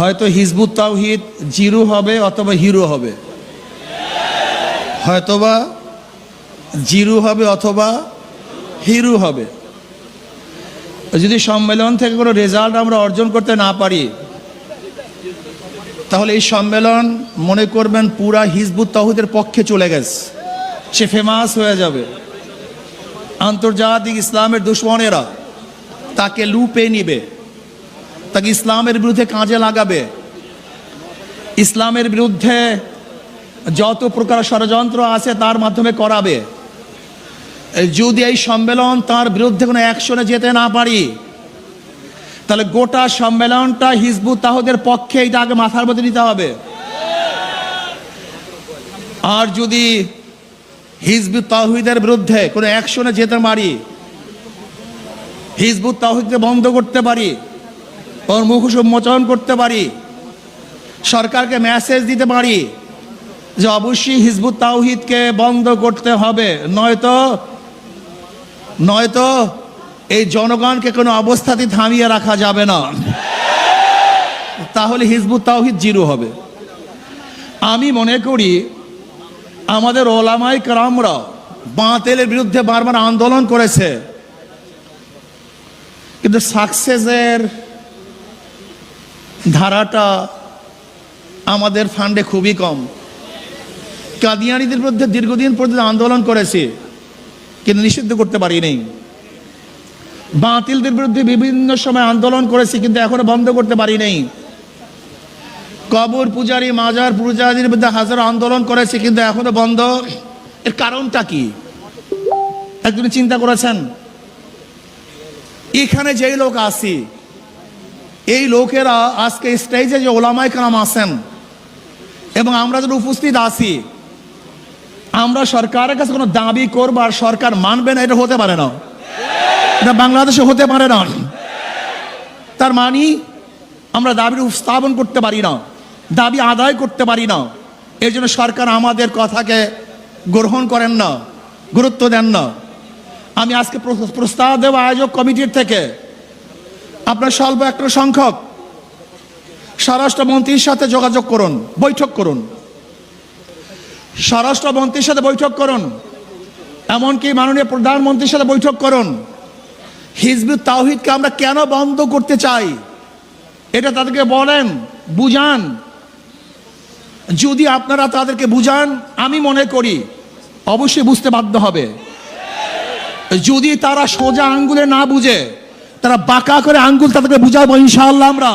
হয়তো হিজবুত তাওহীদ জিরো হবে অথবা হিরো হবে, হয়তোবা জিরো হবে অথবা হিরো হবে। যদি সম্মেলন থেকে কোনো রেজাল্ট আমরা অর্জন করতে না পারি, তাহলে এই সম্মেলন মনে করবেন পুরা হিজবুত তাওহীদের পক্ষে চলে গেছে, সে ফেমাস হয়ে যাবে। আন্তর্জাতিক ইসলামের দুশ্মনেরা তাকে লুপে নিবে, তাকে ইসলামের বিরুদ্ধে কাজে লাগাবে, ইসলামের বিরুদ্ধে যত প্রকার ষড়যন্ত্র আছে তার মাধ্যমে করাবে। যদি এই সম্মেলন তার বিরুদ্ধে কোনো অ্যাকশনে যেতে না পারি, তাহলে গোটা সম্মেলনটা হিজবুত তাওহীদের পক্ষে, এটা আগে মাথার মধ্যে নিতে হবে। আর যদি হিজবুত তাওহীদের বিরুদ্ধে কোনো অ্যাকশনে যেতে পারি, হিজবুত তাওহীদকে বন্ধ করতে পারি, ওর মুখোশ উন্মোচন করতে পারি, সরকারকে মেসেজ দিতে পারি যে অবশ্যই হিজবুত তাওহীদকে বন্ধ করতে হবে, নয়তো এই জনগণকে কোনো অবস্থাতেই থামিয়ে রাখা যাবে না, তাহলে হিজবুত তাওহীদ জিরো হবে। আমি মনে করি আমাদের ওলামায়ে কেরামরা বাতিলের বিরুদ্ধে বারবার আন্দোলন করেছে, কিন্তু সাকসেসের ধারাটা আমাদের ফান্ডে খুবই কম। কাদিয়ানীদের বিরুদ্ধে দীর্ঘদিন পর্যন্ত আন্দোলন করেছে, কিন্তু নিষিদ্ধ করতে পারিনি। বাতিলদের বিরুদ্ধে বিভিন্ন সময় আন্দোলন করেছি, কিন্তু এখনো বন্ধ করতে পারি নাই। কবর পূজারী, মাজার পূজারীর বিরুদ্ধে হাজারো আন্দোলন করেছি, কিন্তু এখনো বন্ধ। এর কারণটা কি একদিন চিন্তা করেছেন? এখানে যেই লোক আসি, এই লোকেরা আজকে স্টেজে যে ওলামায়ে কেরাম আছেন এবং আমরা যারা উপস্থিত আছি, আমরা সরকারের কাছে কোনো দাবি করবো আর সরকার মানবে না, এটা হতে পারে না, এটা বাংলাদেশে হতে পারে না। তার মানে আমরা দাবি উপস্থাপন করতে পারি না, দাবি আদায় করতে পারি না। এর জন্য সরকার আমাদের কথাকে গ্রহণ করেন না, গুরুত্ব দেন না। আমি আজকে প্রস্তাব দেব আয়োজক কমিটির থেকে, আপনার স্বল্প একটা সংখ্যক স্বরাষ্ট্রমন্ত্রীর সাথে যোগাযোগ করুন, বৈঠক করুন, স্বরাষ্ট্রমন্ত্রীর সাথে বৈঠক করুন, এমনকি মাননীয় প্রধানমন্ত্রীর সাথে বৈঠক করুন। হিজবুত তাওহীদকে আমরা কেন বন্ধ করতে চাই এটা তাদেরকে বলেন, বুঝান। যদি আপনারা তাদেরকে বুঝান, আমি মনে করি অবশ্যই বুঝতে বাধ্য হবে। যদি তারা সোজা আঙ্গুলে না বুঝে, তারা বাঁকা করে আঙ্গুল তাদেরকে বুঝাবো ইনশাআল্লাহ আমরা।